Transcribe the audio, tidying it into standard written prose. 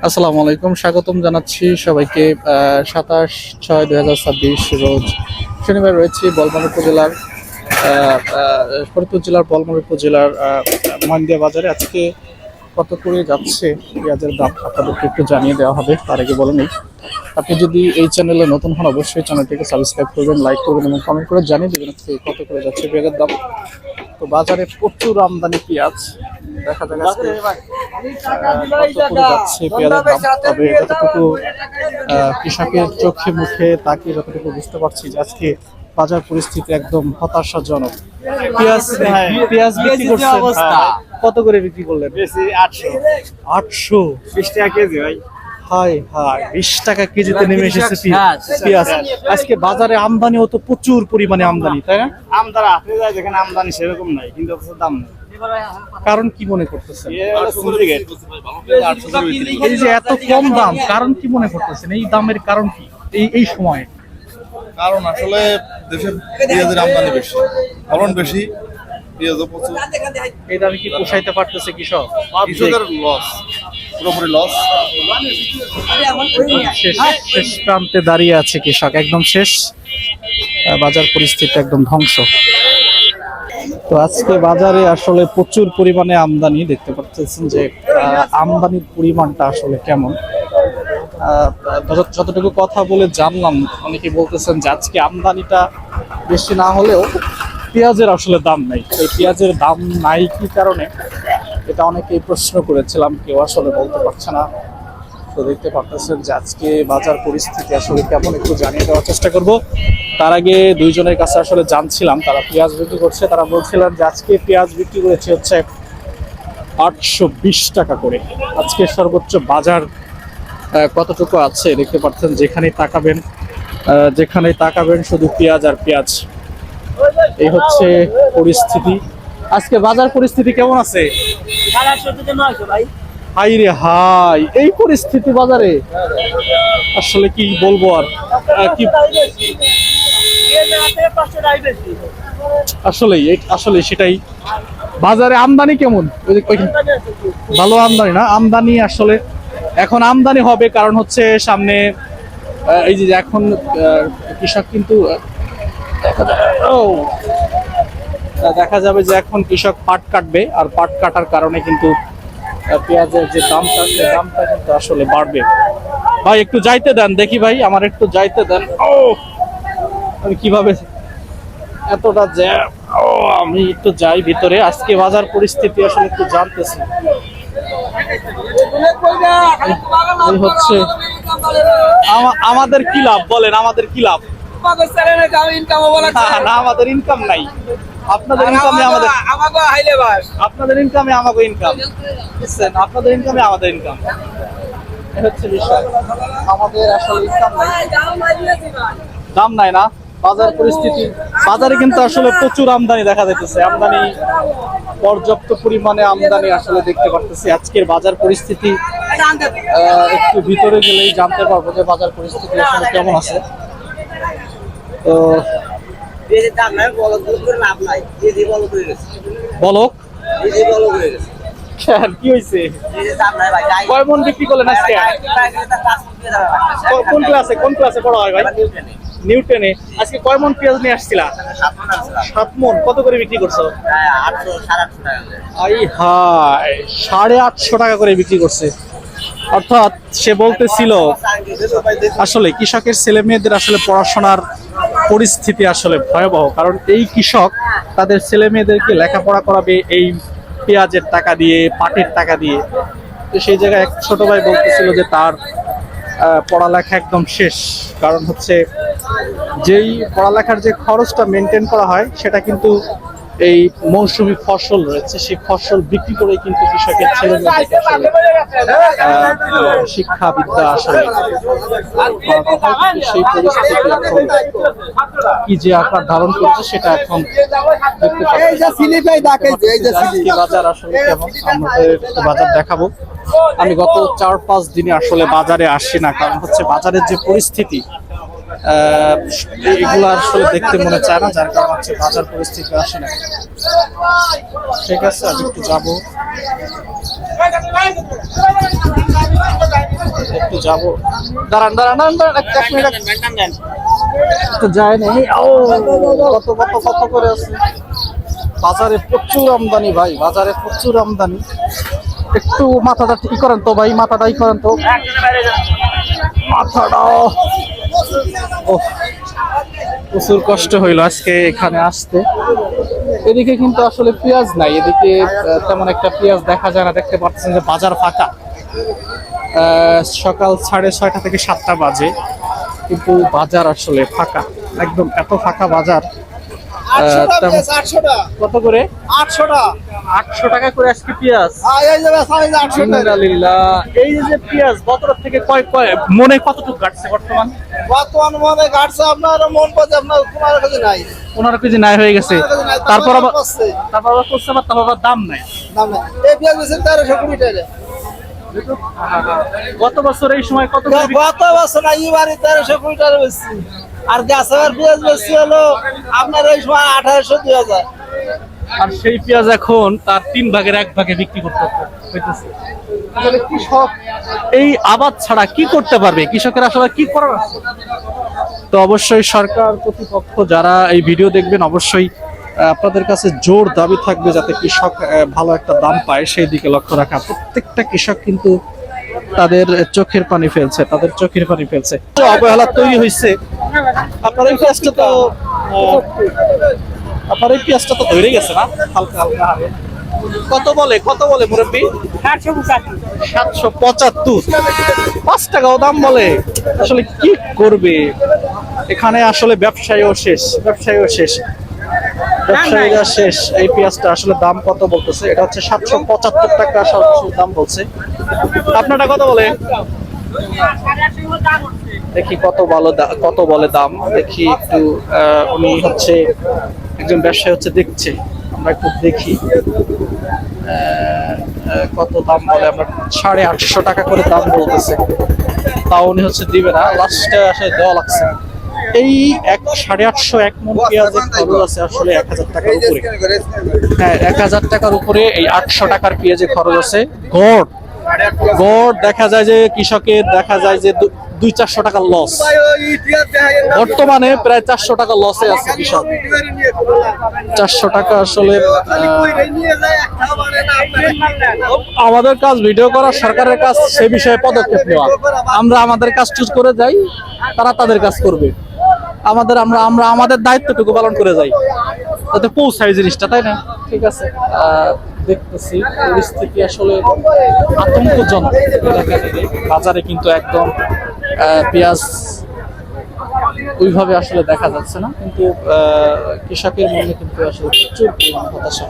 আসসালামু আলাইকুম, স্বাগতম জানাচ্ছি সবাইকে। 27/6/2026 রোজ শনিবার রয়েছে বলমার উপজেলার ফরিদপুর জেলার বলমার উপজেলার মান্দিয়া বাজারে। আজকে কত করে যাচ্ছে পেঁয়াজের দাম আপনাদেরকে একটু জানিয়ে দেওয়া হবে। তার আগে বলে নিই, আপনি যদি এই চ্যানেলে নতুন হন অবশ্যই চ্যানেলটিকে সাবস্ক্রাইব করবেন, লাইক করবেন এবং কমেন্ট করে জানিয়ে দেবেন আজকে কত করে যাচ্ছে পেঁয়াজের দাম। তো বাজারে প্রচুর আমদানি পেঁয়াজ, দেখা যাক আজকে কত করে যাচ্ছে পেঁয়াজের দাম। তবে যতটুকু কৃষকের চোখে মুখে তাকিয়ে যতটুকু বুঝতে পারছি যে আজকে বাজার পরিস্থিতি একদম হতাশাজনক। পেঁয়াজ পেঁয়াজ বিক্রি করছেন, কত করে বিক্রি করলেন? 800 20 টাকা কেজি ভাই। হাই হাই, 20 টাকা কেজিতে নেমে এসেছে পেঁয়াজ। আজকে বাজারে আমদানিও তো প্রচুর পরিমাণে আমদানি, তাই না? আমদানি আপনি যায় যেখানে আমদানি সেরকম নাই, কিন্তু অবশ্য দাম নেই। কারণ কি মনে করতেছেন? সিন্ডিকেট। এই যে এত কম দাম, কারণ কি মনে করতেছেন? এই দামের কারণ কি এই সময়ে? কারণ আসলে দেশের পেঁয়াজের আমদানি বেশি, ফলন বেশি, পেঁয়াজও প্রচুর। এই দামে কি পোষাইতে পারতেছে কৃষক? কৃষকের লস, পুরোপুরি লস। শেষ প্রান্তে দাঁড়িয়ে আছে কৃষক, একদম শেষ। বাজার পরিস্থিতি একদম ধ্বংস। তো আজকে বাজারে আসলে প্রচুর পরিমাণে আমদানি, দেখতে পাচ্ছেন যে আমদানির পরিমাণটা আসলে কেমন। যতটুকু কথা বলে জানলাম, অনেকে বলতেছেন যে আজকে আমদানিটা বেশি না হলেও পেঁয়াজের আসলে দাম নাই। এই পেঁয়াজের দাম নাই কি কারণে, এটা অনেকেই প্রশ্ন করেছিলাম, কেউ আসলে বলতে পারছে না। তো দেখতে পাচ্ছেন যে আজকে বাজার পরিস্থিতি আসলে কেমন একটু জানিয়ে দেওয়ার চেষ্টা করব। তার আগে দুইজনের কাছে আসলে জানছিলাম, তারা পেঁয়াজ বিক্রি করছে। তারা বলছিলেন যে আজকে পেঁয়াজ বিক্রি করেছে হচ্ছে 820 টাকা করে। আজকে সর্বোচ্চ বাজার কতটুকু আছে দেখতে পাচ্ছেন, যেখানেই তাকাবেন শুধু পেঁয়াজ আর পেঁয়াজ। এই হচ্ছে পরিস্থিতি। আজকে বাজার পরিস্থিতি কেমন আছে? হাই রে হাই, এই পরিস্থিতি বাজারে আসলে কি বলবো আর কি। আসলে সেটাই। বাজারে আমদানি কেমন? ভালো আমদানি না? আমদানি আসলে এখন আমদানি হবে, কারণ হচ্ছে সামনে এই যে এখন কৃষক কিন্তু দেখা যাবে যে এখন কৃষক পাট কাটবে, আর পাট কাটার কারণে কিন্তু পেঁয়াজের যে দামটা, সেই দামটা কিন্তু আসলে বাড়বে। ভাই একটু যাইতে দেন দেখি, ভাই আমার একটু যাইতে দেন। আমি কিভাবে এতটা জ্যাম, আমি একটু যাই ভিতরে। আজকে বাজার পরিস্থিতি আসলে একটু জানতেছি। এই হচ্ছে আমাদের কি লাভ বলেন, আমাদের কি লাভ? না, আমাদের ইনকাম নাই। আপনাদের ইনকামে আমাদের, আপনাদের ইনকামে আমাকে ইনকাম, বুঝছেন? আপনাদের ইনকামে আমাদের ইনকাম, এই হচ্ছে বিষয়। আমাদের আসলে ইনকাম নাই, দাম নাই না। বাজার পরিস্থিতি, বাজারে কিন্তু আসলে প্রচুর আমদানি দেখা যাইতেছে। আমদানি পর্যাপ্ত পরিমাণে আমদানি আসলে দেখতে পারতেছি। আজকের বাজার পরিস্থিতি একটু ভিতরে গেলেই জানতে পারবো যে বাজার পরিস্থিতি আসলে কেমন আছে। তো বলক কি হয়েছে? কয় মন বিক্রি করলেন আজকে? কোন ক্লাসে পড়া হয় ভাই? নিউটনে। আজকে কয় মন পেঁয়াজ নিয়ে আসছিলা? 7 মন। কত করে বিক্রি করছো? 850 টাকা করে বিক্রি করছে। অর্থাৎ সে বলতেছিল আসলে কৃষকের ছেলে মেয়েদের আসলে পড়াশোনার পরিস্থিতি আসলে ভয়াবহ, কারণ এই কৃষক তাদের ছেলে মেয়েদেরকে লেখাপড়া করাবে এই পেঁয়াজের টাকা দিয়ে, পাটের টাকা দিয়ে। তো সেই জায়গায় এক ছোট ভাই বলতেছিল যে তার পড়ালেখা একদম শেষ, কারণ হচ্ছে যেই পড়ালেখার যে খরচটা মেনটেন করা হয় সেটা কিন্তু এই মৌসুমী ফসল রয়েছে, সেই ফসল বিক্রি করে কিন্তু কৃষকের ছেলে মেয়েদেরকে আসলে শিক্ষা বিদ্যা আসলে সেই পরিস্থিতি এখন কি যে আকার ধারণ করছে সেটা এখন দেখতে পাচ্ছি। বাজার আসলে কেমন আমাদের বাজার দেখাবো। আমি গত 4-5 দিনে আসলে বাজারে আসি না, কারণ হচ্ছে বাজারের যে পরিস্থিতি এগুলো আসলে দেখতে মনে চায় না, যার কারণ হচ্ছে বাজার পরিস্থিতি আসে না। ঠিক আছে, আমি একটু যাবো। একটু যাবো, দাঁড়ান দাঁড়ান দাঁড়ান দাঁড়ান, এক মিনিট একটু যায় নেই। ও কত কত কত করে আছে বাজারে, প্রচুর আমদানি ভাই, বাজারে প্রচুর আমদানি। একটু মাথাটা ঠিক করেন তো ভাই, মাথাটা ই করেন তো, মাথাটা। ও প্রচুর কষ্ট হইলো আজকে এখানে আসতে। এদিকে কিন্তু আসলে পেঁয়াজ নাই, এদিকে তেমন একটা পেঁয়াজ দেখা যায় না। দেখতে পাচ্ছেন যে বাজার ফাঁকা, সকাল 6:30 থেকে 7টা বাজে, কিন্তু বাজার আসলে ফাঁকা একদম। এত ফাঁকা বাজার। কত করে? 800 টাকা করে আজকে পেঁয়াজ। আলহামদুলিল্লাহ। এই যে পেঁয়াজ বছর থেকে কয় কয় মনে কতটুকু কাটছে বর্তমান? মনে কাটছে আপনার মন পাচ্ছে আপনার 15 কেজি নাই, 15 কেজি নাই হয়ে গেছে। তারপর আবার করছে করছে আবার, তারপর আবার দাম নাই। দাম নাই। এই পেঁয়াজ বেচেন 1320 টাকা। গত বছর এই সময় কত করে বিক্রি- গত বছর না এবারে 1320 টাকা বেচছি। আর গাছের পেঁয়াজ বেচছি হলো আপনার এই সময় 1800 2000। আর সেই পেঁয়াজ এখন তার 3 ভাগের 1 ভাগে বিক্রি করতে হইতেছে। আসলে কৃষক এই আবাদ ছাড়া কি করতে পারবে? কৃষকের আসলে কি করার আছে? তো অবশ্যই সরকার কর্তৃপক্ষ যারা এই ভিডিও দেখবেন, অবশ্যই আপনাদের কাছে জোর দাবি থাকবে যাতে কৃষক ভালো একটা দাম পায়, সেই দিকে লক্ষ্য রাখা। প্রত্যেকটা কৃষক কিন্তু তাদের চোখের পানি ফেলছে, তাদের চোখের পানি ফেলছে। অবহেলা তৈরি হয়েছে। আপনার এই পেঁয়াজটা তো আপনার এই পেঁয়াজটা তো ধরে গেছে না হালকা হালকা হারে। কত বলে মুরব্বী? 775। 5 টাকাও দাম বলে। আসলে কি করবে এখানে? আসলে ব্যবসায়ীও শেষ। ব্যবসায়ীরা শেষ। এই পেঁয়াজটা আসলে দাম কত বলতেছে? এটা হচ্ছে 775 টাকা সর্বোচ্চ দাম বলছে। আপনারটা কত বলে? দেখি কত বলে দাম দেখি একটু। উনি হচ্ছে একজন ব্যবসায়ী হচ্ছে, দেখছে, আমরা একটু দেখি কত দাম বলে। আমরা 850 টাকা করে দাম বলতেছে, তাও উনি হচ্ছে দিবে না, লাস্টে আসলে দেওয়া লাগছে। এই 850 এক মন পেঁয়াজের খরচ আছে আসলে 1000 টাকার উপরে। হ্যাঁ, 1000 টাকার উপরে এই 800 টাকার পেঁয়াজের খরচ আছে। গড় দেখা যায় যে কৃষকের দেখা যায় যে 200-400 টাকা লস। বর্তমানে প্রায় 400 টাকা লসে আছে কৃষক। 400 টাকা আসলে। আমাদের কাজ ভিডিও করা, সরকারের কাজ সে বিষয়ে পদক্ষেপ নেওয়া। আমরা আমাদের কাজ চুজ করে যাই, তারা তাদের কাজ করবে। আমরা আমাদের দায়িত্বটুকু পালন করে যাই, যাতে পৌঁছায় জিনিসটা, তাই না? ঠিক আছে। দেখতেছি পরিস্থিতি আসলে আতঙ্কজনক। বাজারে কিন্তু একদম পেঁয়াজ ওইভাবে আসলে দেখা যাচ্ছে না, কিন্তু কৃষকের মনে কিন্তু আসলে প্রচুর পরিমাণ হতাশা।